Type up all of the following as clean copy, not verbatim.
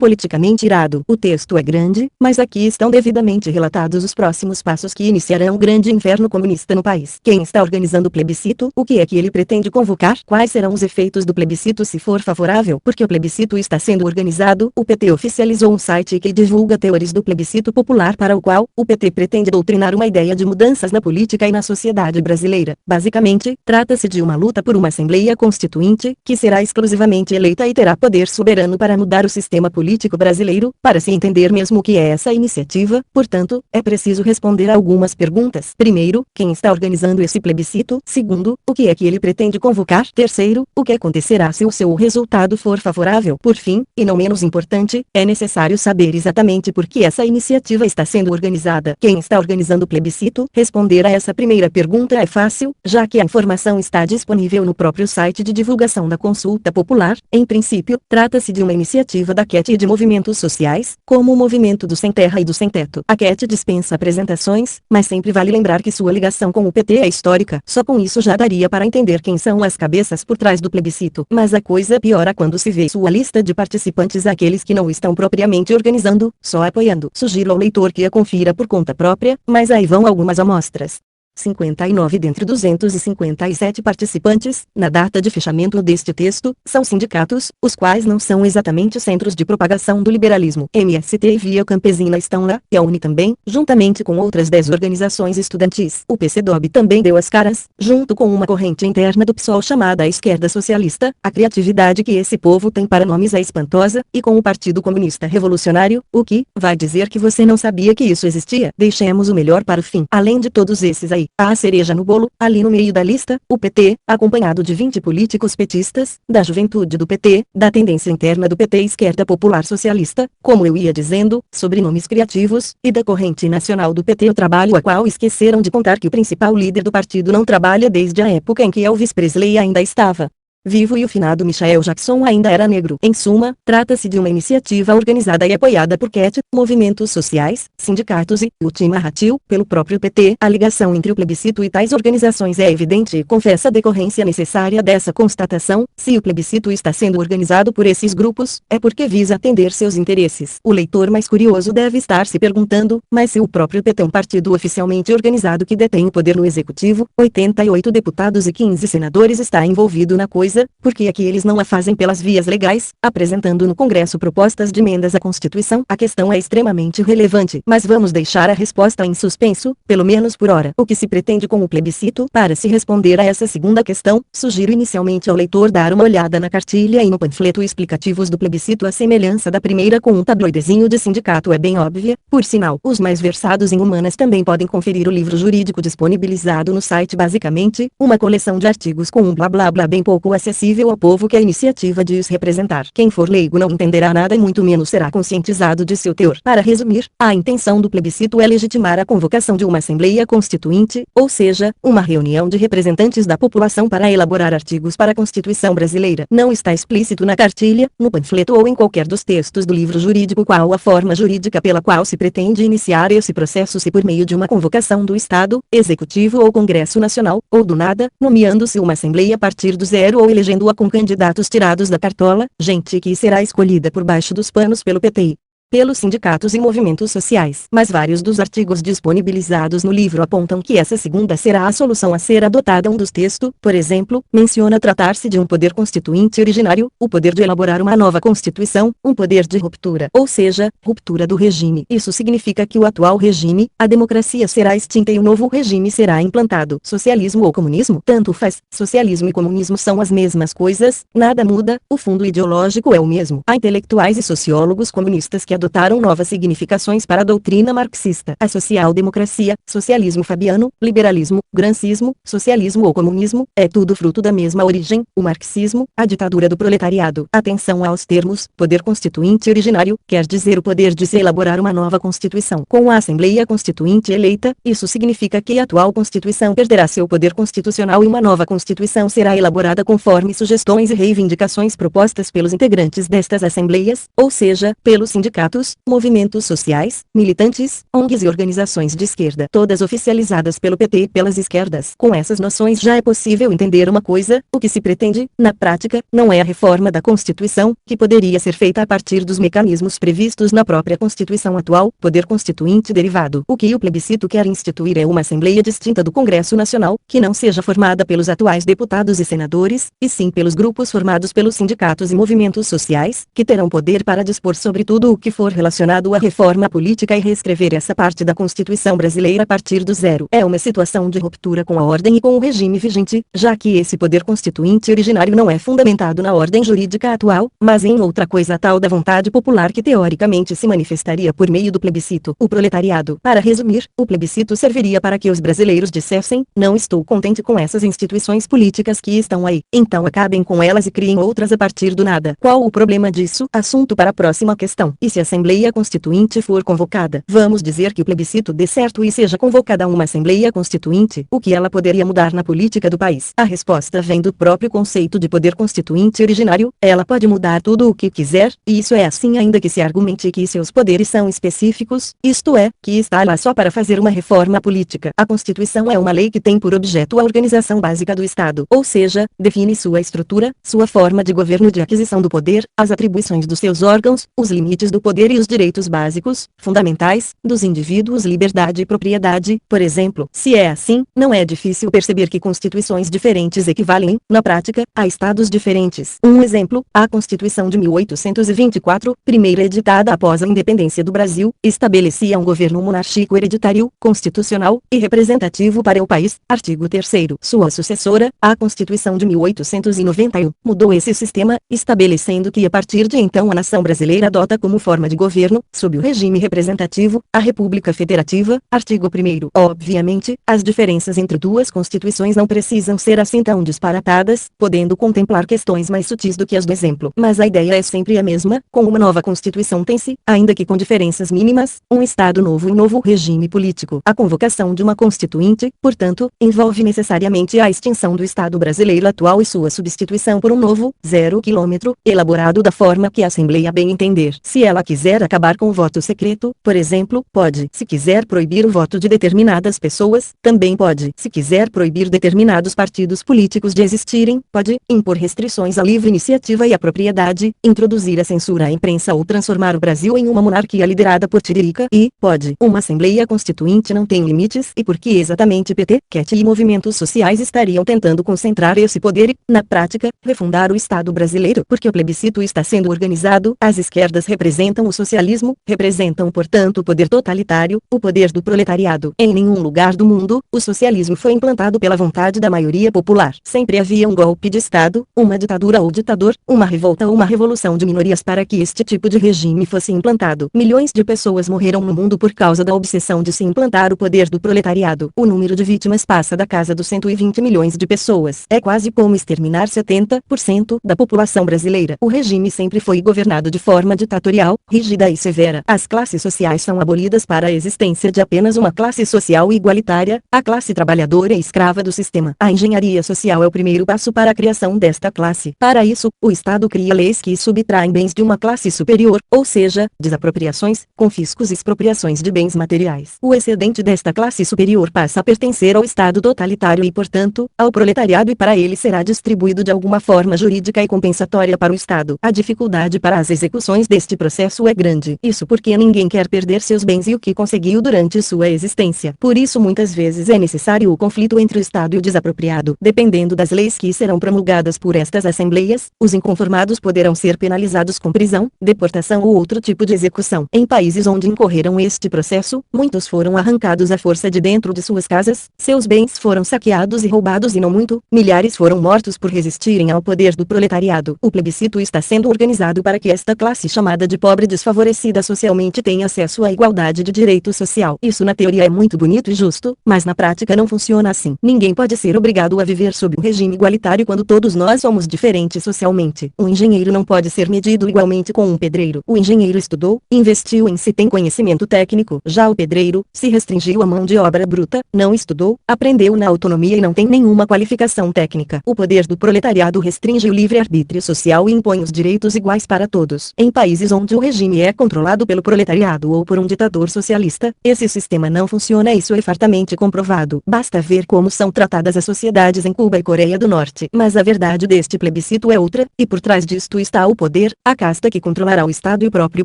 politicamente irado. O texto é grande, mas aqui estão devidamente relatados os próximos passos que iniciarão o grande inferno comunista no país. Quem está organizando o plebiscito? O que é que ele pretende convocar? Quais serão os efeitos do plebiscito se for favorável? Porque o plebiscito está sendo organizado, o PT oficializou um site que divulga teores do plebiscito popular para o qual o PT pretende doutrinar uma ideia de mudanças na política e na sociedade brasileira. Basicamente, trata-se de uma luta por uma Assembleia Constituinte, que será exclusivamente eleita e terá poder soberano para mudar o sistema político brasileiro. Para se entender mesmo o que é essa iniciativa, portanto, é preciso responder a algumas perguntas. Primeiro, quem está organizando esse plebiscito? Segundo, o que é que ele pretende convocar? Terceiro, o que acontecerá se o seu resultado for favorável? Por fim, e não menos importante, é necessário saber exatamente por que essa iniciativa está sendo organizada. Quem está organizando o plebiscito? Responder a essa primeira pergunta é fácil, já que a informação está disponível no próprio site de divulgação da consulta popular. Em princípio, trata-se de uma iniciativa da QET e de movimentos sociais, como o movimento do Sem Terra e do Sem Teto. A QET dispensa apresentações, mas sempre vale lembrar que sua ligação com o PT é histórica. Só com isso já daria para entender quem são as cabeças por trás do plebiscito. Mas a coisa piora quando se vê sua lista de participantes, aqueles que não estão propriamente organizando, só apoiando. Sugiro ao leitor que a confira por conta própria, mas aí vão algumas amostras. 59 dentre 257 participantes, na data de fechamento deste texto, são sindicatos, os quais não são exatamente centros de propagação do liberalismo. MST e Via Campesina estão lá, e a UNE também, juntamente com outras 10 organizações estudantis. O PCdoB também deu as caras, junto com uma corrente interna do PSOL chamada Esquerda Socialista. A criatividade que esse povo tem para nomes é espantosa, e com o Partido Comunista Revolucionário, o que, vai dizer que você não sabia que isso existia? Deixemos o melhor para o fim. Além de todos esses aí, há a cereja no bolo, ali no meio da lista, o PT, acompanhado de 20 políticos petistas, da juventude do PT, da tendência interna do PT Esquerda Popular Socialista, como eu ia dizendo, sobrenomes criativos, e da corrente nacional do PT, o trabalho a qual esqueceram de contar que o principal líder do partido não trabalha desde a época em que Elvis Presley ainda estava vivo e o finado Michael Jackson ainda era negro. Em suma, trata-se de uma iniciativa organizada e apoiada por QET, movimentos sociais, sindicatos e, última ratio, pelo próprio PT. A ligação entre o plebiscito e tais organizações é evidente e confessa a decorrência necessária dessa constatação. Se o plebiscito está sendo organizado por esses grupos, é porque visa atender seus interesses. O leitor mais curioso deve estar se perguntando, mas se o próprio PT é um partido oficialmente organizado que detém o poder no executivo, 88 deputados e 15 senadores está envolvido na coisa, por que é que eles não a fazem pelas vias legais, apresentando no Congresso propostas de emendas à Constituição? A questão é extremamente relevante, mas vamos deixar a resposta em suspenso, pelo menos por hora. O que se pretende com o plebiscito? Para se responder a essa segunda questão, sugiro inicialmente ao leitor dar uma olhada na cartilha e no panfleto explicativos do plebiscito. A semelhança da primeira com um tabloidezinho de sindicato é bem óbvia. Por sinal, os mais versados em humanas também podem conferir o livro jurídico disponibilizado no site. Basicamente, uma coleção de artigos com um blá blá blá bem pouco acessível ao povo que a iniciativa diz representar. Quem for leigo não entenderá nada e muito menos será conscientizado de seu teor. Para resumir, a intenção do plebiscito é legitimar a convocação de uma Assembleia Constituinte, ou seja, uma reunião de representantes da população para elaborar artigos para a Constituição brasileira. Não está explícito na cartilha, no panfleto ou em qualquer dos textos do livro jurídico qual a forma jurídica pela qual se pretende iniciar esse processo, se por meio de uma convocação do Estado, Executivo ou Congresso Nacional, ou do nada, nomeando-se uma Assembleia a partir do zero ou elegendo-a com candidatos tirados da cartola, gente que será escolhida por baixo dos panos pelo PT, pelos sindicatos e movimentos sociais. Mas vários dos artigos disponibilizados no livro apontam que essa segunda será a solução a ser adotada. Um dos textos, por exemplo, menciona tratar-se de um poder constituinte originário, o poder de elaborar uma nova Constituição, um poder de ruptura, ou seja, ruptura do regime. Isso significa que o atual regime, a democracia, será extinta e o novo regime será implantado. Socialismo ou comunismo? Tanto faz, socialismo e comunismo são as mesmas coisas, nada muda, o fundo ideológico é o mesmo. Há intelectuais e sociólogos comunistas que adotaram novas significações para a doutrina marxista. A social-democracia, socialismo fabiano, liberalismo, gramscismo, socialismo ou comunismo, é tudo fruto da mesma origem. O marxismo, a ditadura do proletariado. Atenção aos termos: poder constituinte originário, quer dizer o poder de se elaborar uma nova Constituição. Com a Assembleia Constituinte eleita, isso significa que a atual Constituição perderá seu poder constitucional e uma nova Constituição será elaborada conforme sugestões e reivindicações propostas pelos integrantes destas Assembleias, ou seja, pelos sindicatos sindicatos, movimentos sociais, militantes, ONGs e organizações de esquerda, todas oficializadas pelo PT e pelas esquerdas. Com essas noções já é possível entender uma coisa: o que se pretende, na prática, não é a reforma da Constituição, que poderia ser feita a partir dos mecanismos previstos na própria Constituição atual, poder constituinte derivado. O que o plebiscito quer instituir é uma Assembleia distinta do Congresso Nacional, que não seja formada pelos atuais deputados e senadores, e sim pelos grupos formados pelos sindicatos e movimentos sociais, que terão poder para dispor sobre tudo o que for relacionado à reforma política e reescrever essa parte da Constituição brasileira a partir do zero. É uma situação de ruptura com a ordem e com o regime vigente, já que esse poder constituinte originário não é fundamentado na ordem jurídica atual, mas em outra coisa tal da vontade popular que teoricamente se manifestaria por meio do plebiscito. O proletariado. Para resumir, o plebiscito serviria para que os brasileiros dissessem: não estou contente com essas instituições políticas que estão aí, então acabem com elas e criem outras a partir do nada. Qual o problema disso? Assunto para a próxima questão. E se a Assembleia Constituinte for convocada? Vamos dizer que o plebiscito dê certo e seja convocada uma Assembleia Constituinte, o que ela poderia mudar na política do país? A resposta vem do próprio conceito de poder constituinte originário: ela pode mudar tudo o que quiser, e isso é assim ainda que se argumente que seus poderes são específicos, isto é, que está lá só para fazer uma reforma política. A Constituição é uma lei que tem por objeto a organização básica do Estado, ou seja, define sua estrutura, sua forma de governo, de aquisição do poder, as atribuições dos seus órgãos, os limites do poder e os direitos básicos, fundamentais, dos indivíduos, liberdade e propriedade. Por exemplo, se é assim, não é difícil perceber que constituições diferentes equivalem, na prática, a estados diferentes. Um exemplo: a Constituição de 1824, primeira editada após a independência do Brasil, estabelecia um governo monárquico hereditário, constitucional e representativo para o país. Artigo 3º. Sua sucessora, a Constituição de 1891, mudou esse sistema, estabelecendo que a partir de então a nação brasileira adota como forma de governo, sob o regime representativo, a República Federativa. Artigo 1º. Obviamente, as diferenças entre duas constituições não precisam ser assim tão disparatadas, podendo contemplar questões mais sutis do que as do exemplo. Mas a ideia é sempre a mesma: com uma nova Constituição tem-se, ainda que com diferenças mínimas, um Estado novo e um novo regime político. A convocação de uma Constituinte, portanto, envolve necessariamente a extinção do Estado brasileiro atual e sua substituição por um novo, 0 km, elaborado da forma que a Assembleia bem entender. Se ela quiser acabar com o voto secreto, por exemplo, pode. Se quiser proibir o voto de determinadas pessoas, também pode. Se quiser proibir determinados partidos políticos de existirem, pode. Impor restrições à livre iniciativa e à propriedade, introduzir a censura à imprensa ou transformar o Brasil em uma monarquia liderada por Tiririca, e, pode. Uma Assembleia Constituinte não tem limites, e por que exatamente PT, QUET e movimentos sociais estariam tentando concentrar esse poder e, na prática, refundar o Estado brasileiro? Porque o plebiscito está sendo organizado, as esquerdas representam o socialismo, representam portanto o poder totalitário, o poder do proletariado. Em nenhum lugar do mundo, o socialismo foi implantado pela vontade da maioria popular. Sempre havia um golpe de Estado, uma ditadura ou ditador, uma revolta ou uma revolução de minorias para que este tipo de regime fosse implantado. Milhões de pessoas morreram no mundo por causa da obsessão de se implantar o poder do proletariado. O número de vítimas passa da casa dos 120 milhões de pessoas. É quase como exterminar 70% da população brasileira. O regime sempre foi governado de forma ditatorial, rígida e severa. As classes sociais são abolidas para a existência de apenas uma classe social igualitária, a classe trabalhadora e escrava do sistema. A engenharia social é o primeiro passo para a criação desta classe. Para isso, o Estado cria leis que subtraem bens de uma classe superior, ou seja, desapropriações, confiscos e expropriações de bens materiais. O excedente desta classe superior passa a pertencer ao Estado totalitário e, portanto, ao proletariado, e para ele será distribuído de alguma forma jurídica e compensatória para o Estado. A dificuldade para as execuções deste processo é grande. Isso porque ninguém quer perder seus bens e o que conseguiu durante sua existência. Por isso muitas vezes é necessário o conflito entre o Estado e o desapropriado. Dependendo das leis que serão promulgadas por estas assembleias, os inconformados poderão ser penalizados com prisão, deportação ou outro tipo de execução. Em países onde incorreram este processo, muitos foram arrancados à força de dentro de suas casas, seus bens foram saqueados e roubados e não muito, milhares foram mortos por resistirem ao poder do proletariado. O plebiscito está sendo organizado para que esta classe chamada de pobre desfavorecida socialmente tenha acesso à igualdade de direito social. Isso na teoria é muito bonito e justo, mas na prática não funciona assim. Ninguém pode ser obrigado a viver sob um regime igualitário quando todos nós somos diferentes socialmente. Um engenheiro não pode ser medido igualmente com um pedreiro. O engenheiro estudou, investiu em si, tem conhecimento técnico. Já o pedreiro se restringiu à mão de obra bruta, não estudou, aprendeu na autonomia e não tem nenhuma qualificação técnica. O poder do proletariado restringe o livre-arbítrio social e impõe os direitos iguais para todos. Em países onde o regime regime é controlado pelo proletariado ou por um ditador socialista, esse sistema não funciona. Isso é fartamente comprovado. Basta ver como são tratadas as sociedades em Cuba e Coreia do Norte. Mas a verdade deste plebiscito é outra, e por trás disto está o poder, a casta que controlará o Estado e o próprio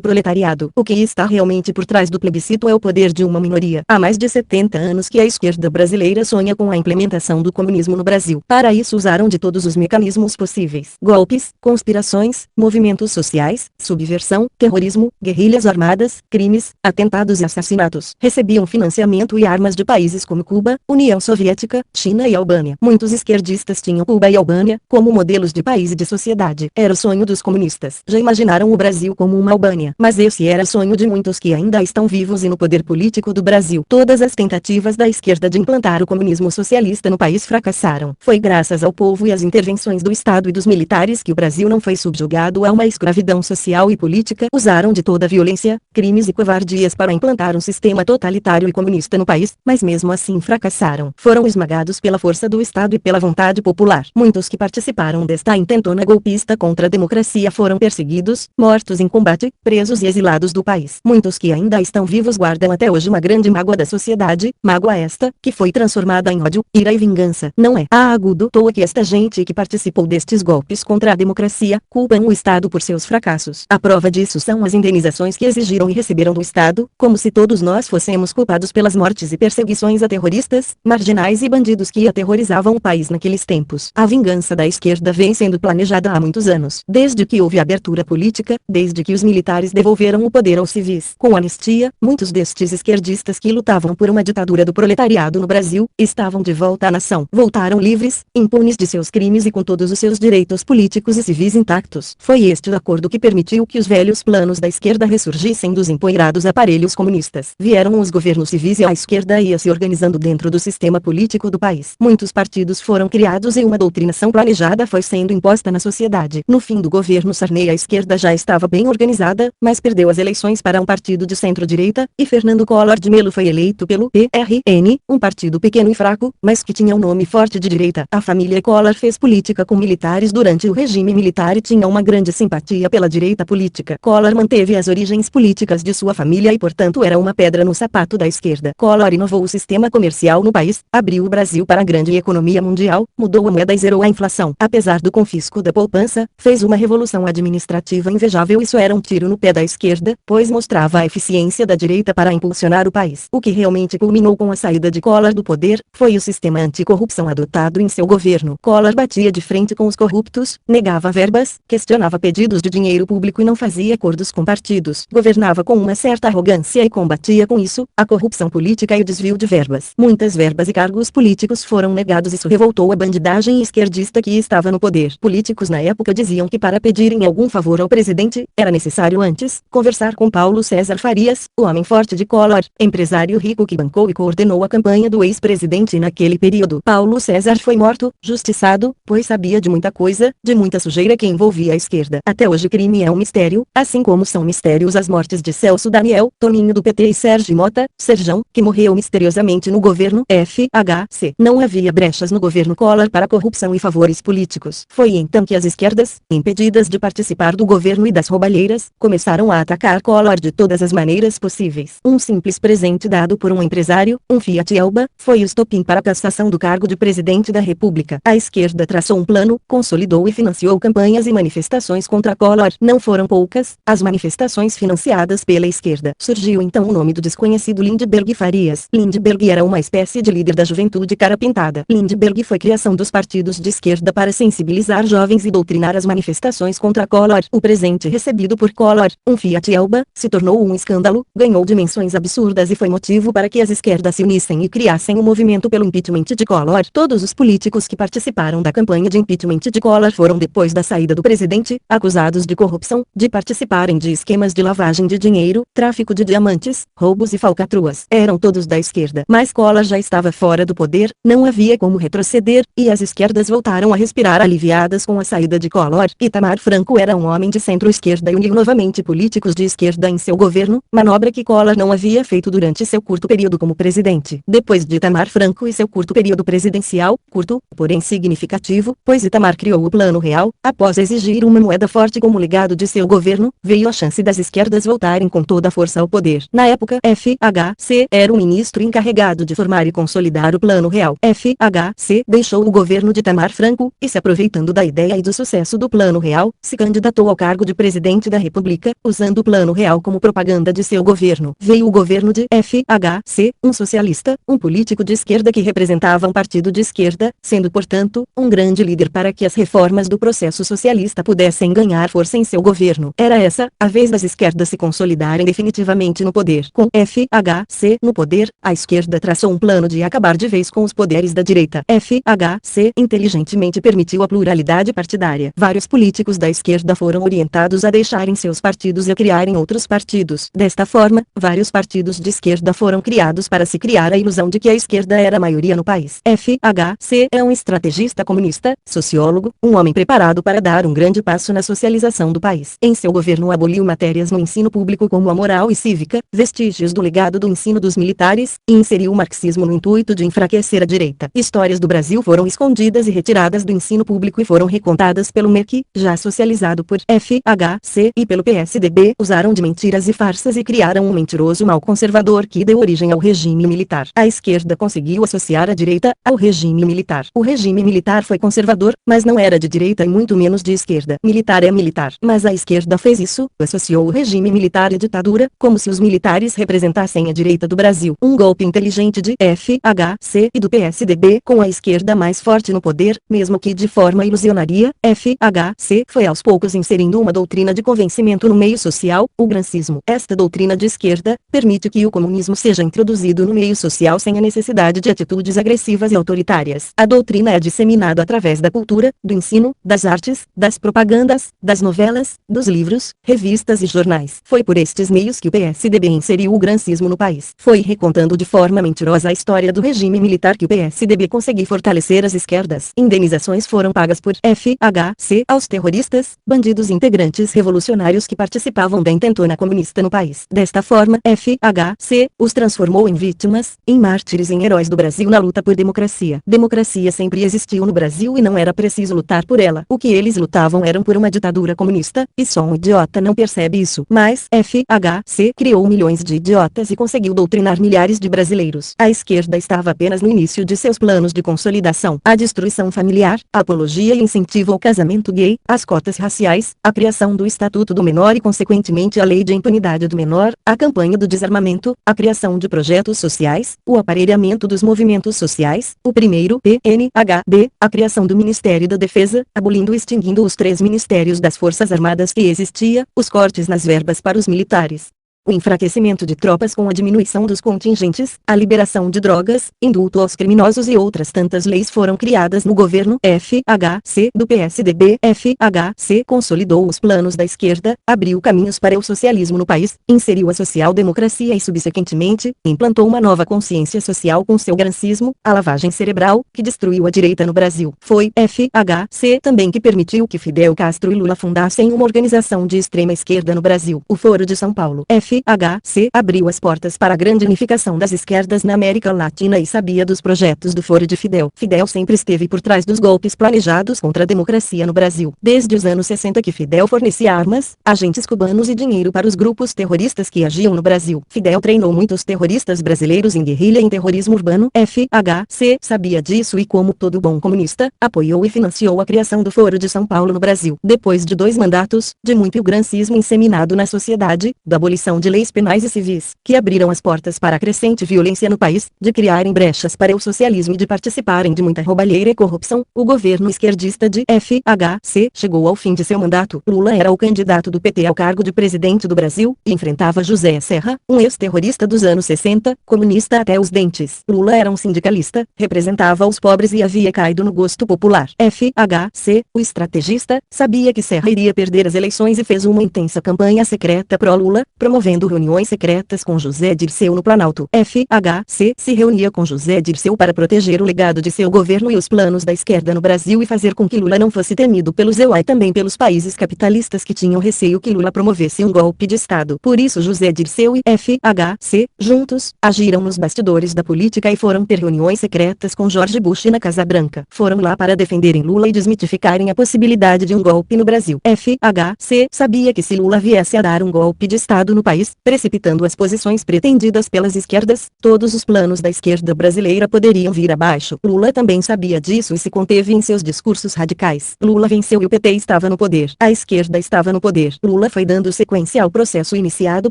proletariado. O que está realmente por trás do plebiscito é o poder de uma minoria. Há mais de 70 anos que a esquerda brasileira sonha com a implementação do comunismo no Brasil. Para isso usaram de todos os mecanismos possíveis: golpes, conspirações, movimentos sociais, subversão, terrorismo, guerrilhas armadas, crimes, atentados e assassinatos. Recebiam financiamento e armas de países como Cuba, União Soviética, China e Albânia. Muitos esquerdistas tinham Cuba e Albânia como modelos de país e de sociedade. Era o sonho dos comunistas. Já imaginaram o Brasil como uma Albânia. Mas esse era o sonho de muitos que ainda estão vivos e no poder político do Brasil. Todas as tentativas da esquerda de implantar o comunismo socialista no país fracassaram. Foi graças ao povo e às intervenções do Estado e dos militares que o Brasil não foi subjugado a uma escravidão social e política. Usaram de toda a violência, crimes e covardias para implantar um sistema totalitário e comunista no país, mas mesmo assim fracassaram. Foram esmagados pela força do Estado e pela vontade popular. Muitos que participaram desta intentona golpista contra a democracia foram perseguidos, mortos em combate, presos e exilados do país. Muitos que ainda estão vivos guardam até hoje uma grande mágoa da sociedade, mágoa esta, que foi transformada em ódio, ira e vingança. Não é agudo à toa que esta gente que participou destes golpes contra a democracia, culpam o Estado por seus fracassos. A prova disso são as indenizações que exigiram e receberam do Estado, como se todos nós fôssemos culpados pelas mortes e perseguições a terroristas, marginais e bandidos que aterrorizavam o país naqueles tempos. A vingança da esquerda vem sendo planejada há muitos anos, desde que houve abertura política, desde que os militares devolveram o poder aos civis. Com anistia, muitos destes esquerdistas que lutavam por uma ditadura do proletariado no Brasil, estavam de volta à nação. Voltaram livres, impunes de seus crimes e com todos os seus direitos políticos e civis intactos. Foi este o acordo que permitiu que os velhos planos da esquerda ressurgissem dos empoeirados aparelhos comunistas. Vieram os governos civis e a esquerda ia se organizando dentro do sistema político do país. Muitos partidos foram criados e uma doutrinação planejada foi sendo imposta na sociedade. No fim do governo Sarney a esquerda já estava bem organizada, mas perdeu as eleições para um partido de centro-direita, e Fernando Collor de Mello foi eleito pelo PRN, um partido pequeno e fraco, mas que tinha um nome forte de direita. A família Collor fez política com militares durante o regime militar e tinha uma grande simpatia pela direita política. Collor manteve as origens políticas de sua família e portanto era uma pedra no sapato da esquerda. Collor inovou o sistema comercial no país, abriu o Brasil para a grande economia mundial, mudou a moeda e zerou a inflação. Apesar do confisco da poupança, fez uma revolução administrativa invejável. Isso era um tiro no pé da esquerda, pois mostrava a eficiência da direita para impulsionar o país. O que realmente culminou com a saída de Collor do poder, foi o sistema anticorrupção adotado em seu governo. Collor batia de frente com os corruptos, negava verbas, questionava pedidos de dinheiro público e não fazia acordos com partidos. Governava com uma certa arrogância e combatia com isso a corrupção política e o desvio de verbas. Muitas verbas e cargos políticos foram negados. Isso revoltou a bandidagem esquerdista que estava no poder. Políticos na época diziam que para pedirem algum favor ao presidente, era necessário antes conversar com Paulo César Farias, o homem forte de Collor, empresário rico que bancou e coordenou a campanha do ex-presidente naquele período. Paulo César foi morto, justiçado, pois sabia de muita coisa, de muita sujeira que envolvia a esquerda. Até hoje crime é um mistério, assim como são mistérios as mortes de Celso Daniel, Toninho do PT e Sérgio Mota, Serjão, que morreu misteriosamente no governo FHC. Não havia brechas no governo Collor para corrupção e favores políticos. Foi então que as esquerdas, impedidas de participar do governo e das roubalheiras, começaram a atacar Collor de todas as maneiras possíveis. Um simples presente dado por um empresário, um Fiat Elba, foi o estopim para a cassação do cargo de presidente da República. A esquerda traçou um plano, consolidou e financiou campanhas e manifestações contra Collor. Não foram poucas as manifestações financiadas pela esquerda. Surgiu então o nome do desconhecido Lindbergh Farias. Lindbergh era uma espécie de líder da juventude cara pintada. Lindbergh foi criação dos partidos de esquerda para sensibilizar jovens e doutrinar as manifestações contra Collor. O presente recebido por Collor, um Fiat Elba, se tornou um escândalo, ganhou dimensões absurdas e foi motivo para que as esquerdas se unissem e criassem o movimento pelo impeachment de Collor. Todos os políticos que participaram da campanha de impeachment de Collor foram, depois da saída do presidente, acusados de corrupção, de participarem de esquemas de lavagem de dinheiro, tráfico de diamantes, roubos e falcatruas. Eram todos da esquerda. Mas Collor já estava fora do poder, não havia como retroceder, e as esquerdas voltaram a respirar aliviadas com a saída de Collor. Itamar Franco era um homem de centro-esquerda e uniu novamente políticos de esquerda em seu governo, manobra que Collor não havia feito durante seu curto período como presidente. Depois de Itamar Franco e seu curto período presidencial, curto, porém significativo, pois Itamar criou o Plano Real, após exigir uma moeda forte como legado de seu governo, veio veio a chance das esquerdas voltarem com toda a força ao poder. Na época, FHC era o ministro encarregado de formar e consolidar o Plano Real. FHC deixou o governo de Itamar Franco, e se aproveitando da ideia e do sucesso do Plano Real, se candidatou ao cargo de presidente da República, usando o Plano Real como propaganda de seu governo. Veio o governo de FHC, um socialista, um político de esquerda que representava um partido de esquerda, sendo portanto, um grande líder para que as reformas do processo socialista pudessem ganhar força em seu governo. Era essa, a vez das esquerdas se consolidarem definitivamente no poder. Com FHC no poder, a esquerda traçou um plano de acabar de vez com os poderes da direita. FHC inteligentemente permitiu a pluralidade partidária. Vários políticos da esquerda foram orientados a deixarem seus partidos e a criarem outros partidos. Desta forma, vários partidos de esquerda foram criados para se criar a ilusão de que a esquerda era a maioria no país. FHC é um estrategista comunista, sociólogo, um homem preparado para dar um grande passo na socialização do país. Em seu governo aboliu matérias no ensino público como a moral e cívica, vestígios do legado do ensino dos militares, e inseriu o marxismo no intuito de enfraquecer a direita. Histórias do Brasil foram escondidas e retiradas do ensino público e foram recontadas pelo MEC, já socializado por FHC e pelo PSDB, usaram de mentiras e farsas e criaram um mentiroso mal conservador que deu origem ao regime militar. A esquerda conseguiu associar a direita ao regime militar. O regime militar foi conservador, mas não era de direita e muito menos de esquerda. Militar é militar. Mas a esquerda fez isso, associou o regime militar à ditadura, como se os militares representassem a direita do Brasil. Um golpe inteligente de FHC e do PSDB com a esquerda mais forte no poder, mesmo que de forma ilusionaria. FHC foi aos poucos inserindo uma doutrina de convencimento no meio social, o gramscismo. Esta doutrina de esquerda permite que o comunismo seja introduzido no meio social sem a necessidade de atitudes agressivas e autoritárias. A doutrina é disseminada através da cultura, do ensino, das artes, das propagandas, das novelas, dos livros, revistas e jornais. Foi por estes meios que o PSDB inseriu o gramscismo no país. Foi recontando de forma mentirosa a história do regime militar que o PSDB conseguiu fortalecer as esquerdas. Indenizações foram pagas por FHC aos terroristas, bandidos e integrantes revolucionários que participavam da intentona comunista no país. Desta forma, FHC os transformou em vítimas, em mártires e em heróis do Brasil na luta por democracia. Democracia sempre existiu no Brasil e não era preciso lutar por ela. O que eles lutavam era por uma ditadura comunista, e só um idiota não percebe isso. Mas, FHC criou milhões de idiotas e conseguiu doutrinar milhares de brasileiros. A esquerda estava apenas no início de seus planos de consolidação. A destruição familiar, a apologia e incentivo ao casamento gay, as cotas raciais, a criação do Estatuto do Menor e consequentemente a Lei de Impunidade do Menor, a campanha do desarmamento, a criação de projetos sociais, o aparelhamento dos movimentos sociais, o primeiro PNHD, a criação do Ministério da Defesa, abolindo e extinguindo os 3 ministérios das Forças Armadas que existia, os cortes nas verbas para os militares, o enfraquecimento de tropas com a diminuição dos contingentes, a liberação de drogas, indulto aos criminosos e outras tantas leis foram criadas no governo FHC do PSDB. FHC consolidou os planos da esquerda, abriu caminhos para o socialismo no país, inseriu a social-democracia e subsequentemente, implantou uma nova consciência social com seu gramscismo, a lavagem cerebral, que destruiu a direita no Brasil. Foi FHC também que permitiu que Fidel Castro e Lula fundassem uma organização de extrema esquerda no Brasil, o Foro de São Paulo. FHC abriu as portas para a grande unificação das esquerdas na América Latina e sabia dos projetos do Foro de Fidel. Fidel sempre esteve por trás dos golpes planejados contra a democracia no Brasil. Desde os anos 60 que Fidel fornecia armas, agentes cubanos e dinheiro para os grupos terroristas que agiam no Brasil. Fidel treinou muitos terroristas brasileiros em guerrilha e em terrorismo urbano. FHC sabia disso e, como todo bom comunista, apoiou e financiou a criação do Foro de São Paulo no Brasil. Depois de 2 mandatos, de muito gramscismo inseminado na sociedade, da abolição de leis penais e civis, que abriram as portas para a crescente violência no país, de criarem brechas para o socialismo e de participarem de muita roubalheira e corrupção, o governo esquerdista de FHC chegou ao fim de seu mandato. Lula era o candidato do PT ao cargo de presidente do Brasil, e enfrentava José Serra, um ex-terrorista dos anos 60, comunista até os dentes. Lula era um sindicalista, representava os pobres e havia caído no gosto popular. FHC, o estrategista, sabia que Serra iria perder as eleições e fez uma intensa campanha secreta pró-Lula, promovendo promovendo reuniões secretas com José Dirceu no Planalto. FHC se reunia com José Dirceu para proteger o legado de seu governo e os planos da esquerda no Brasil e fazer com que Lula não fosse temido pelos EUA e também pelos países capitalistas que tinham receio que Lula promovesse um golpe de Estado. Por isso José Dirceu e FHC, juntos, agiram nos bastidores da política e foram ter reuniões secretas com George Bush na Casa Branca. Foram lá para defenderem Lula e desmitificarem a possibilidade de um golpe no Brasil. FHC sabia que se Lula viesse a dar um golpe de Estado no país, precipitando as posições pretendidas pelas esquerdas, todos os planos da esquerda brasileira poderiam vir abaixo. Lula também sabia disso e se conteve em seus discursos radicais. Lula venceu e o PT estava no poder. A esquerda estava no poder. Lula foi dando sequência ao processo iniciado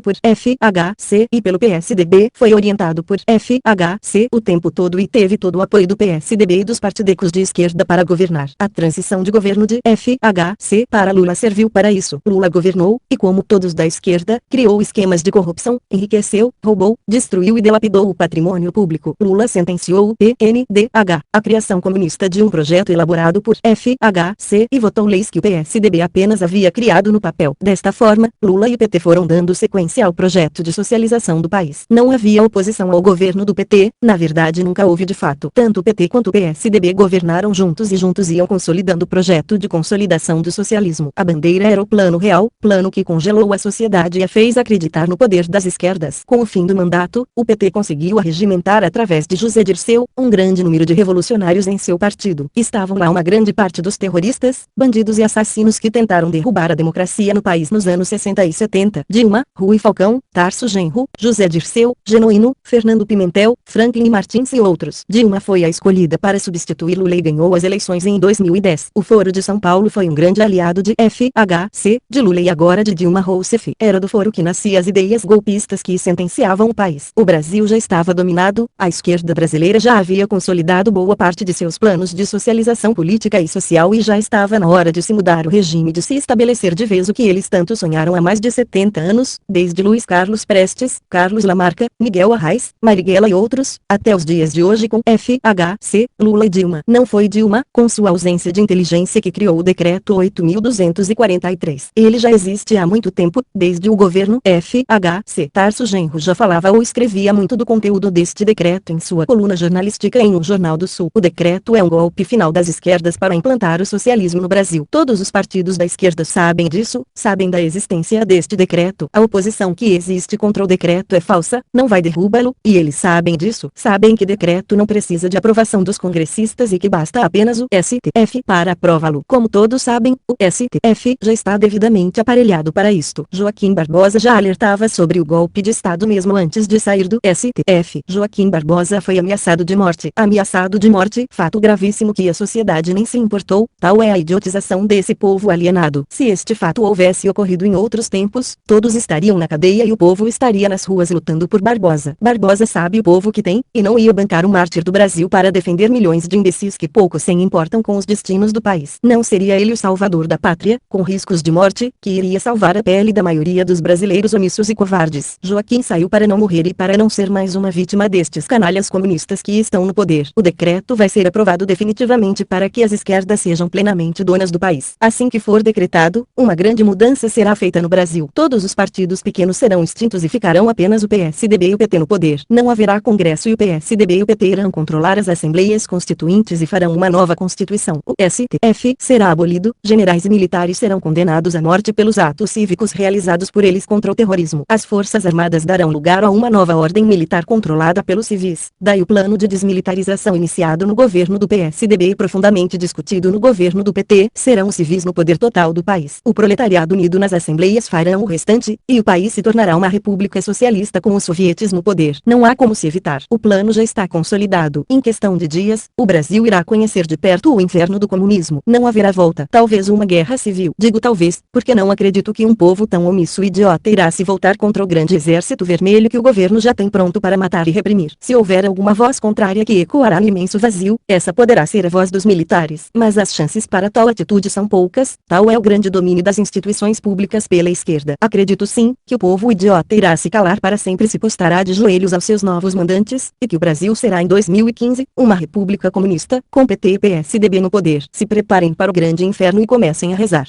por FHC e pelo PSDB, foi orientado por FHC o tempo todo e teve todo o apoio do PSDB e dos partidecos de esquerda para governar. A transição de governo de FHC para Lula serviu para isso. Lula governou, e como todos da esquerda, criou esquemas de corrupção, enriqueceu, roubou, destruiu e dilapidou o patrimônio público. Lula sentenciou o PNDH à criação comunista de um projeto elaborado por FHC e votou leis que o PSDB apenas havia criado no papel. Desta forma, Lula e o PT foram dando sequência ao projeto de socialização do país. Não havia oposição ao governo do PT, na verdade nunca houve de fato. Tanto o PT quanto o PSDB governaram juntos e juntos iam consolidando o projeto de consolidação do socialismo. A bandeira era o Plano Real, plano que congelou a sociedade e a fez acreditar no poder das esquerdas. Com o fim do mandato, o PT conseguiu arregimentar através de José Dirceu, um grande número de revolucionários em seu partido. Estavam lá uma grande parte dos terroristas, bandidos e assassinos que tentaram derrubar a democracia no país nos anos 60 e 70. Dilma, Rui Falcão, Tarso Genro, José Dirceu, Genuíno, Fernando Pimentel, Franklin Martins e outros. Dilma foi a escolhida para substituir Lula e ganhou as eleições em 2010. O Foro de São Paulo foi um grande aliado de FHC, de Lula e agora de Dilma Rousseff. Era do Foro que nasciam as ideias golpistas que sentenciavam o país. O Brasil já estava dominado, a esquerda brasileira já havia consolidado boa parte de seus planos de socialização política e social e já estava na hora de se mudar o regime, de se estabelecer de vez o que eles tanto sonharam há mais de 70 anos, desde Luiz Carlos Prestes, Carlos Lamarca, Miguel Arraes, Marighella e outros, até os dias de hoje com FHC, Lula e Dilma. Não foi Dilma, com sua ausência de inteligência, que criou o Decreto 8.243. Ele já existe há muito tempo, desde o governo FHC. Tarso Genro já falava ou escrevia muito do conteúdo deste decreto em sua coluna jornalística em um jornal do Sul. O decreto é um golpe final das esquerdas para implantar o socialismo no Brasil. Todos os partidos da esquerda sabem disso, sabem da existência deste decreto. A oposição que existe contra o decreto é falsa, não vai derrubá-lo, e eles sabem disso. Sabem que decreto não precisa de aprovação dos congressistas e que basta apenas o STF para aprová-lo. Como todos sabem, o STF já está devidamente aparelhado para isto. Joaquim Barbosa já alertava sobre o golpe de Estado mesmo antes de sair do STF. Joaquim Barbosa foi ameaçado de morte. Ameaçado de morte, fato gravíssimo que a sociedade nem se importou, tal é a idiotização desse povo alienado. Se este fato houvesse ocorrido em outros tempos, todos estariam na cadeia e o povo estaria nas ruas lutando por Barbosa. Barbosa sabe o povo que tem, e não ia bancar um mártir do Brasil para defender milhões de imbecis que pouco se importam com os destinos do país. Não seria ele o salvador da pátria, com riscos de morte, que iria salvar a pele da maioria dos brasileiros omissos e covardes. Joaquim saiu para não morrer e para não ser mais uma vítima destes canalhas comunistas que estão no poder. O decreto vai ser aprovado definitivamente para que as esquerdas sejam plenamente donas do país. Assim que for decretado, uma grande mudança será feita no Brasil. Todos os partidos pequenos serão extintos e ficarão apenas o PSDB e o PT no poder. Não haverá Congresso e o PSDB e o PT irão controlar as assembleias constituintes e farão uma nova Constituição. O STF será abolido, generais e militares serão condenados à morte pelos atos cívicos realizados por eles contra o terrorismo. As Forças Armadas darão lugar a uma nova ordem militar controlada pelos civis. Daí o plano de desmilitarização iniciado no governo do PSDB e profundamente discutido no governo do PT, serão os civis no poder total do país. O proletariado unido nas assembleias farão o restante, e o país se tornará uma república socialista com os sovietes no poder. Não há como se evitar. O plano já está consolidado. Em questão de dias, o Brasil irá conhecer de perto o inferno do comunismo. Não haverá volta. Talvez uma guerra civil. Digo talvez, porque não acredito que um povo tão omisso e idiota irá se voltar contra o grande exército vermelho que o governo já tem pronto para matar e reprimir. Se houver alguma voz contrária que ecoará no imenso vazio, essa poderá ser a voz dos militares. Mas as chances para tal atitude são poucas, tal é o grande domínio das instituições públicas pela esquerda. Acredito sim, que o povo idiota irá se calar para sempre, se postará de joelhos aos seus novos mandantes, e que o Brasil será em 2015, uma república comunista, com PT e PSDB no poder. Se preparem para o grande inferno e comecem a rezar.